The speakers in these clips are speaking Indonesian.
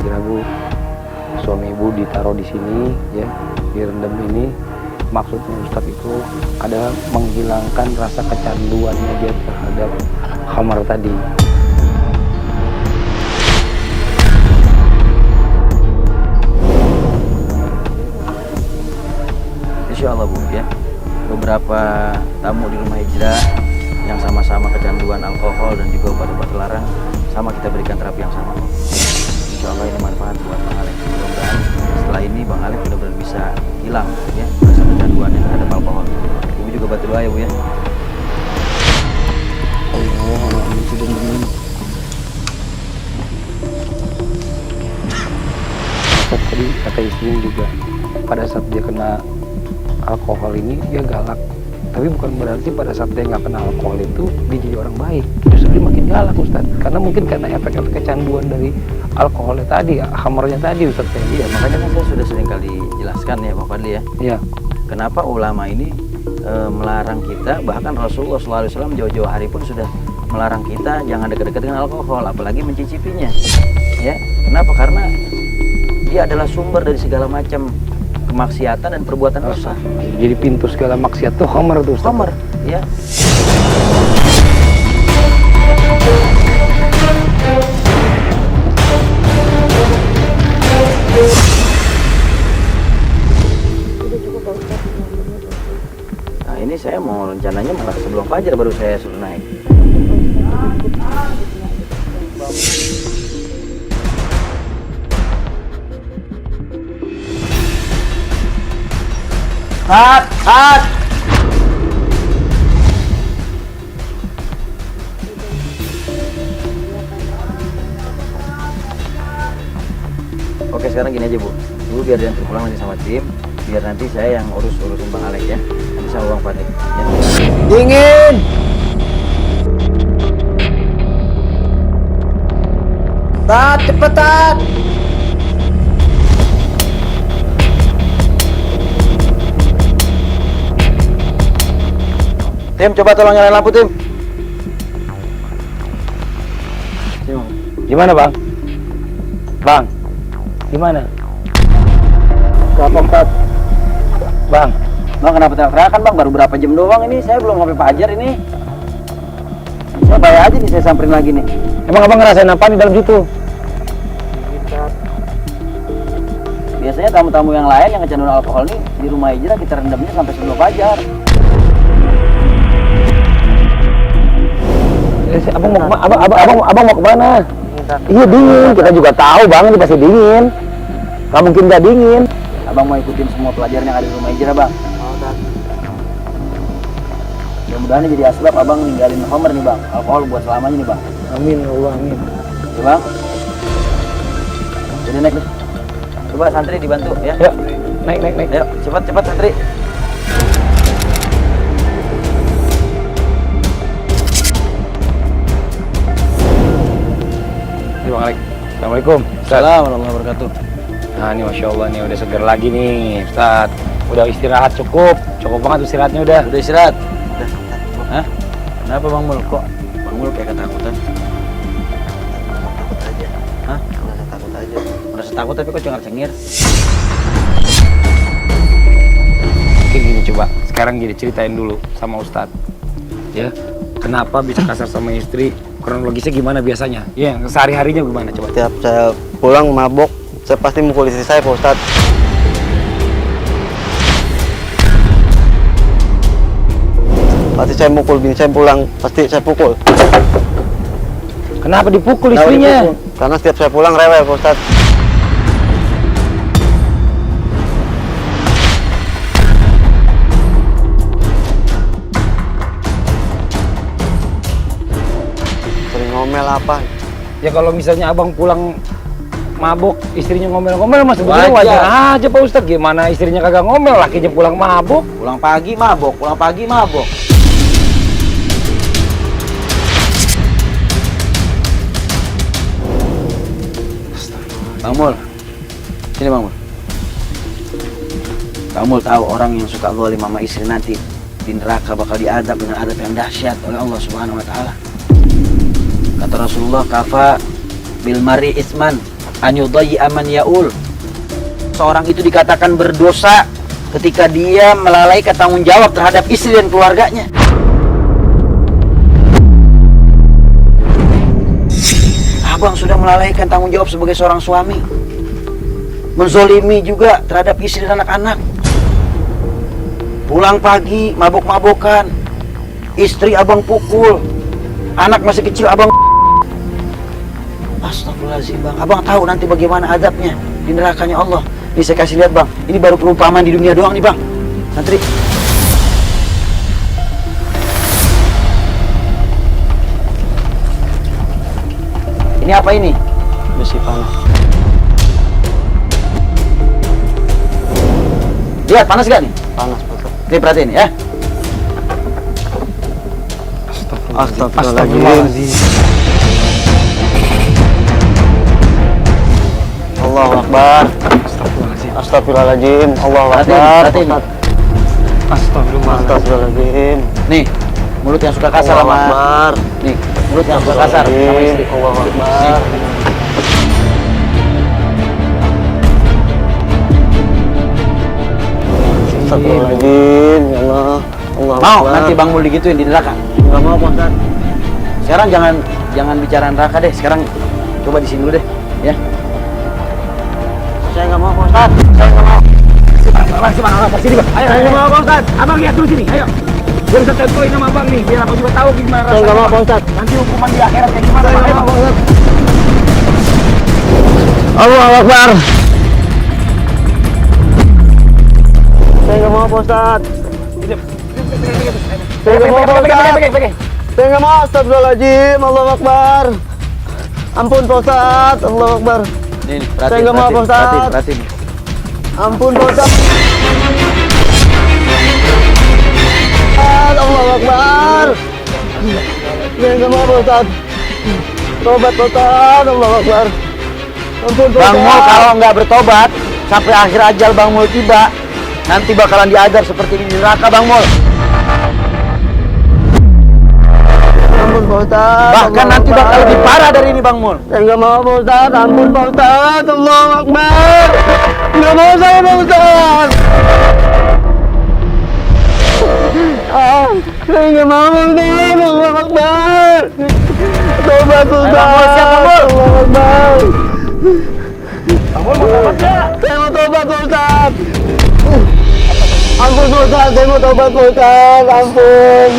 hijrah Bu. Suami Ibu ditaruh di sini ya, direndam ini. Maksudnya Ustadz itu ada menghilangkan rasa kecanduannya dia terhadap khamar tadi. Insya Allah Bu ya, beberapa tamu di rumah hijrah yang sama-sama kecanduan alkohol dan juga obat-obat terlarang, sama kita berikan terapi yang sama. Insya Allah ini manfaat buat Bang Alex. Mudah-mudahan setelah ini Bang Alex benar-benar bisa hilang ya rasa kecanduannya terhadap alkohol. Ibu juga bantu doa ya Bu ya. Tadi kata istrinya juga pada saat dia kena alkohol ini dia galak, tapi bukan berarti pada saat dia nggak kena alkohol itu dia jadi orang baik. Justru dia makin galak Ustaz, karena mungkin karena efek-efek kecanduan dari alkoholnya tadi, khamarnya tadi Ustaz. Iya, makanya kan saya sudah sering kali jelaskan ya Bang Fadli ya. Iya. Kenapa ulama ini melarang kita, bahkan Rasulullah SAW jauh-jauh hari pun sudah melarang kita jangan dekat-dekat dengan alkohol, apalagi mencicipinya. Ya, kenapa? Karena dia adalah sumber dari segala macam kemaksiatan dan perbuatan dosa. Jadi pintu segala maksiat tuh khamar tuh Ustaz. Khamar, ya. Nah ini saya mau rencananya malah sebelum fajar baru saya suruh naik. Hat. Oke, sekarang gini aja Bu. Ibu biar dia pulang nanti sama tim, biar nanti saya yang urusin Bang Alex ya. Nanti sama Bang Fadli. Ya. Dingin. Tat, cepetan. Tim, coba tolong nyalain lampu, Tim. Gimana Bang? Bang, gimana? Kenapa Pat? Bang, Kenapa teriak-teriakan Bang? Baru berapa jam doang ini, saya belum sampai fajar ini. Saya bayar aja nih, saya samperin lagi nih. emang Abang ngerasain apa di dalam situ? Biasanya tamu-tamu yang lain yang kecanduan alkohol nih di rumah hijrah kita rendamnya sampai sebelum fajar. Abang mau kemana? Iya dingin, kita juga tahu Bang ini pasti dingin. Gak mungkin gak dingin. Abang mau ikutin semua pelajaran yang ada di rumah hijrah Bang. Mudah-mudahan ini jadi asbab Abang ninggalin khamar nih Bang, alkohol buat selamanya nih Bang. Amin Allah amin. Ya Bang. Jadi naik deh. Coba santri dibantu ya. Yuk, naik. Ayo, cepat santri. Bang Alex. Assalamualaikum. Assalamualaikum warahmatullahi wabarakatuh. Nah ini Masya Allah nih udah seger lagi nih Ustaz. Udah istirahat cukup banget istirahatnya udah. Udah istirahat. Udah. Hah? Kenapa Bang Mul? Kok Bang Mul kayak ketakutan? Takut aja. Hah? Merasa takut aja. Merasa takut tapi kok cengar-cengir? Mungkin gini coba, sekarang gini ceritain dulu sama Ustaz. Ya, kenapa bisa kasar sama istri? Kronologisnya gimana biasanya? Ya, sehari-harinya gimana coba? Setiap saya pulang mabok, saya pasti mukul istri saya Pak Ustadz. Pasti saya mukul, bini saya pulang, pasti saya pukul. Kenapa dipukul istrinya? Karena setiap saya pulang rewel Pak Ustadz. Sering ngomel apa? Ya kalau misalnya abang pulang mabuk, istrinya ngomel-ngomel mas sebetulnya wajar aja Pak Ustadz. Gimana istrinya kagak ngomel, lakinya pulang mabuk. Pulang pagi mabok. Bang Mul, sini Bang Mul. Bang Mul tahu orang yang suka zalim sama istri nanti di neraka bakal diadab dengan adab yang dahsyat oleh Allah Subhanahu wa taala. Kata Rasulullah, kafa bil mari isman an yudayyi'a man ya'ul. Seorang itu dikatakan berdosa ketika dia melalaikan tanggung jawab terhadap istri dan keluarganya. Abang sudah melalaikan tanggung jawab sebagai seorang suami, menzolimi juga terhadap istri dan anak-anak. Pulang pagi mabok-mabokan, istri abang pukul, anak masih kecil abang. Astagfirullahaladzim bang, abang tahu nanti bagaimana adabnya di nerakanya Allah. Ini saya kasih lihat bang, ini baru perumpamaan di dunia doang nih bang. Santri. Ini apa ini? Besi panas. Lihat panas gak nih? Panas betul. Nih perhatiin ya. Astagfirullahaladzim. Allahu Akbar. Astagfirullahaladzim. Allahu Akbar. Perhatiin. Astagfirullahaladzim. Nih, mulut yang suka kasar Allahu sama. Akbar. Nih, mulut yang suka kasar sama istri. Allahu Akbar. Astagfirullahaladzim. Ya Allah. Allahu Mau Akbar. nanti Bang Mul digituin di neraka? Enggak mau Pak Ustaz. Sekarang jangan bicara neraka deh. Sekarang coba di sini dulu deh, ya. Saya enggak mau Pak Ustaz. Saya enggak mau. Bang, sini bang. Ayo, ayo, mau Pak Ustaz. Abang lihat dulu sini, ayo. Biar bisa tentuin sama abang nih, biar aku juga tahu gimana Saya enggak mau Pak Ustaz. nanti hukuman di akhirat kayak gimana. Saya Bang. enggak Ayo, mau Bang. Pak Ustaz. Allahu Akbar. Saya enggak mau Pak Ustaz. Saya enggak mau Pak Ustaz. Saya enggak mau. Astagfirullahaladzim. Allahu Akbar. Ampun Pak Ustaz. Allahu Akbar. Nih, Saya nggak mau, Pak Ustaz. perhatiin. Ampun Pak Ustaz. Allahu Akbar. Saya nggak mau Pak Ustaz. Tobat Pak Ustaz. Allahu Akbar. Ampun Pak Bang Mul Ustaz. kalau nggak bertobat sampai akhir ajal Bang Mul tiba, nanti bakalan diadab seperti ini di neraka Bang Mul. Ampun Pak Ustaz. Bahkan Allahu nanti bakal Akbar. lebih parah dari ini Bang Mul. Saya nggak mau Pak Ustaz. Ampun Pak Ustaz. Allahu Akbar. Nggak mau saya Pak Ustaz. Saya nggak mau Pak Ustaz. Allahu Akbar. Tobat Pak Ustaz. Bang Mul, siap, Bang Mul. Allahu Akbar. Bang Mul mau tobat nggak? Saya mau tobat Pak Ustaz. Ampun Pak Ustaz. Saya mau tobat Pak Ustaz. Ampun.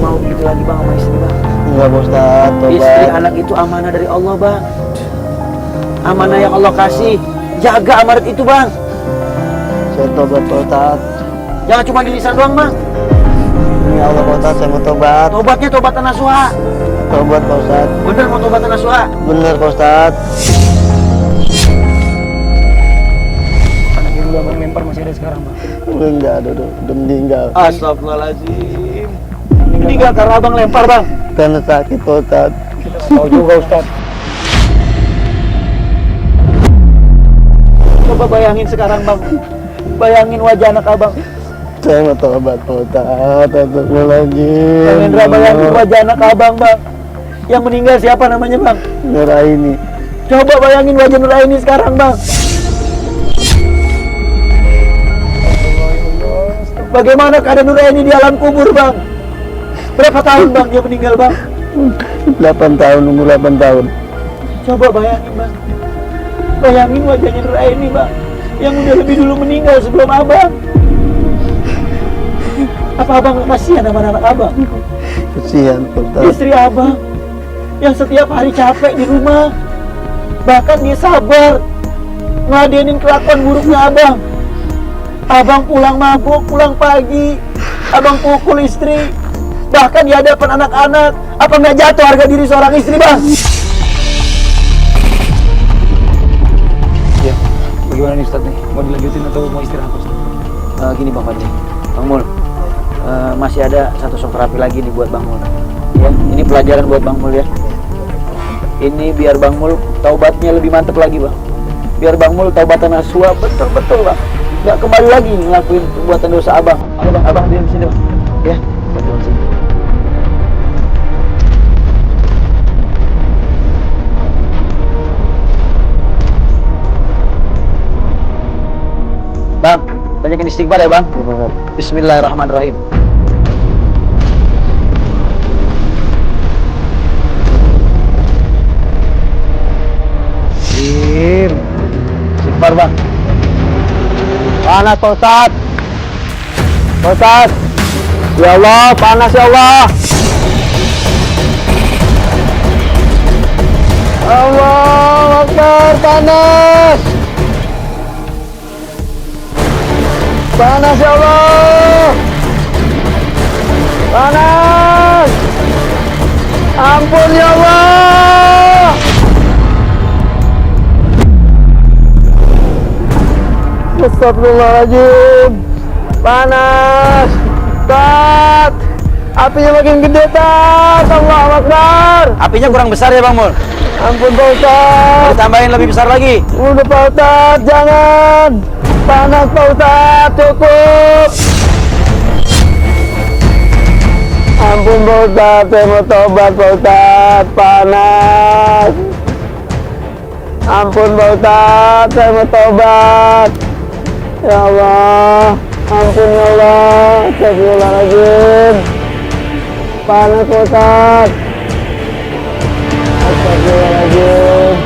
Mau gitu lagi Bang sama istri Bang. Enggak Pak Ustaz. Tobat. Istri anak itu amanah dari Allah Bang. Amanah yang Allah kasih. Jaga amanat itu Bang. Saya tobat Pak Ustaz. Jangan cuma di lisan doang Bang. Ya Allah Pak Ustaz. Saya mau tobat. Tobatnya tobatan nasuha. Tobat Pak Ustaz. Bener mau tobatan nasuha. Bener Pak Ustaz. Anak yang dulu abang lempar masih ada sekarang, Bang. Enggak ada udah meninggal. Astagfirullahaladzim. Meninggal karena abang lempar Bang. Karena sakit Pak Ustaz. Kita tahu juga, Ustaz. Coba bayangin sekarang Bang. Bayangin wajah anak abang. Saya mau tobat Pak Ustaz. Astagfirullahaladzim. Bang Hendra bayangin wajah anak abang Bang. Yang meninggal siapa namanya Bang? Nuraini. Coba bayangin wajah Nuraini sekarang Bang. Bagaimana keadaan Nuraini di alam kubur Bang? Berapa tahun Bang dia meninggal Bang? 8 tahun, umur 8 tahun. Coba bayangin Bang. Bayangin wajahnya Nuraini Bang. Yang udah lebih dulu meninggal sebelum abang. Apa abang kasihan sama anak abang? Kasihan Pak Ustadz. Istri abang yang setiap hari capek di rumah, bahkan dia sabar ngeladenin kelakuan buruknya abang. Abang pulang mabuk, pulang pagi, abang pukul istri, bahkan di hadapan anak-anak. Apa nggak jatuh harga diri seorang istri, bang? Ya, bagaimana nih Ustadz nih? Mau dilanjutin atau mau istirahat Ustadz? Gini Bang Fadli, Bang Mul, masih ada satu sok terapi lagi nih buat Bang Mul. Ya, ini pelajaran buat Bang Mul ya. Ini biar Bang Mul taubatnya lebih mantep lagi Bang. Biar Bang Mul taubatan nasuha betul-betul Bang. Nggak kembali lagi ngelakuin perbuatan dosa abang. Ayo Bang, abang diam sini Bang. Ya, betul sini. Bang, banyakin istighfar ya Bang. Bismillahirrahmanirrahim. Istighfar Bang. Panas Pak Ustadz. Pak Ustadz. Ya Allah, panas ya Allah. Allah Akbar, panas. Panas ya Allah. Panas. Ampun ya Allah. Astagfirullahaladzim. Panas. Tat. Apinya makin gede, Tat. Allahu Akbar. Apinya kurang besar ya Bang Mul. Ampun Pak Ustadz. Ditambahin lebih besar lagi. Udah Pak Ustadz, jangan. Panas Pak Ustadz, cukup. Ampun Pak Ustadz, saya mau tobat Pak Ustadz. Panas. Ampun Pak Ustadz, saya mau tobat. Ya Allah, ampun ya Allah. Astagfirullahaladzim. Panas Pak Ustadz. Astagfirullahaladzim.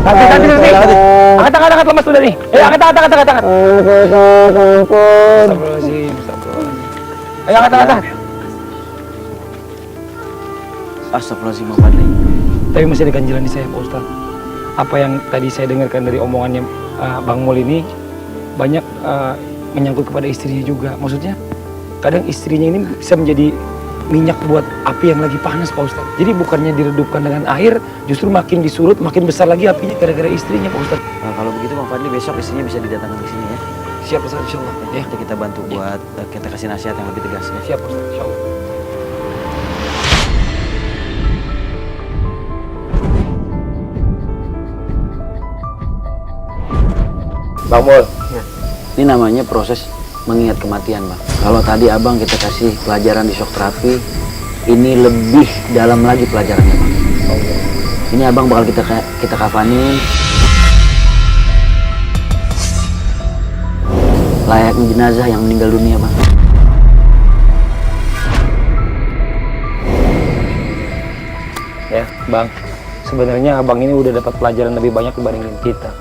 Angkat lemas sudah nih. Angkat. Ampun. Astagfirullahaladzim, astagfirullahaladzim. Ayo angkat. Astagfirullahaladzim Bang Fadli. Tapi masih ada ganjilan di saya Pak Ustadz. Apa yang tadi saya dengarkan dari omongannya Bang Mul ini banyak menyangkut kepada istrinya juga. Maksudnya kadang istrinya ini bisa menjadi minyak buat api yang lagi panas Pak Ustadz. Jadi bukannya diredupkan dengan air, justru makin disurut, makin besar lagi apinya gara-gara istrinya Pak Ustadz. Nah, kalau begitu Bang Fadli besok istrinya bisa didatangkan ke sini ya. Siap Ustadz, insya Allah. Ya, Nanti kita bantu buat kita kasih nasihat yang lebih tegas ya. siap Ustadz, insya Allah. Bang Mul, ini namanya proses mengingat kematian Bang. Kalau tadi Abang kita kasih pelajaran di shock terapi, ini lebih dalam lagi pelajarannya Bang. Ini Abang bakal kita kafanin layaknya jenazah yang meninggal dunia Bang. Ya, Bang. Sebenarnya Abang ini udah dapat pelajaran lebih banyak dibandingin kita.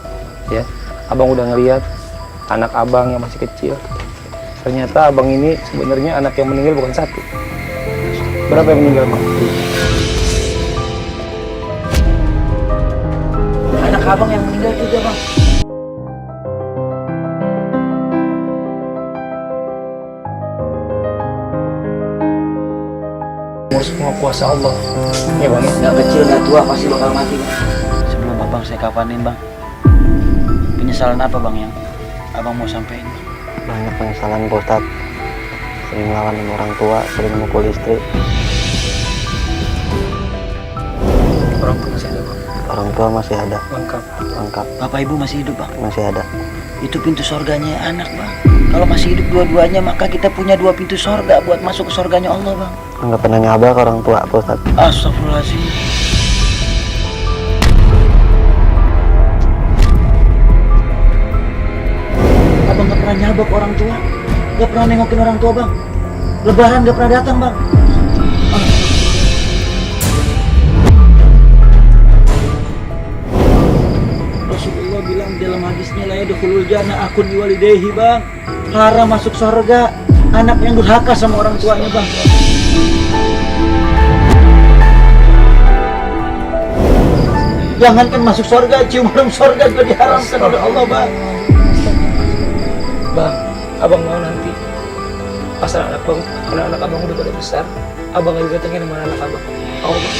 Ya, Abang udah ngelihat anak Abang yang masih kecil. Ternyata Abang ini sebenarnya anak yang meninggal bukan satu. Berapa yang meninggal, Bang? Anak Abang yang meninggal juga Bang. Semua kuasa Allah. Ya, Bang. Nggak kecil nggak tua pasti bakal mati Bang. Sebelum Abang saya kafanin Bang, penyesalan apa Bang yang Abang mau sampaikan? Banyak penyesalan Pak Ustadz. Sering melawan sama orang tua, sering mukul istri. Orang tua masih ada, Bang. Orang tua masih ada, Lengkap. lengkap, Bapak Ibu masih hidup Bang. masih ada. Itu pintu sorganya anak Bang. Kalau masih hidup dua-duanya maka kita punya dua pintu sorga buat masuk ke sorganya Allah Bang. Nggak pernah nyaba ke orang tua Pak Ustadz. Astagfirullahaladzim. Abang gak pernah nyabak orang tua, gak pernah nengokin orang tua Bang. Lebaran gak pernah datang Bang. Rasulullah bilang dalam hadisnya, la yadkhulul jannah akun biwalidayhi, Bang. Haram masuk surga anak yang durhaka sama orang tuanya, Bang. Jangankan masuk surga, cium harum surga juga diharamkan oleh Allah, Bang. Bang, abang mau nanti pas anak-anak abang udah pada besar, abang juga tanya sama anak abang. Mau bang?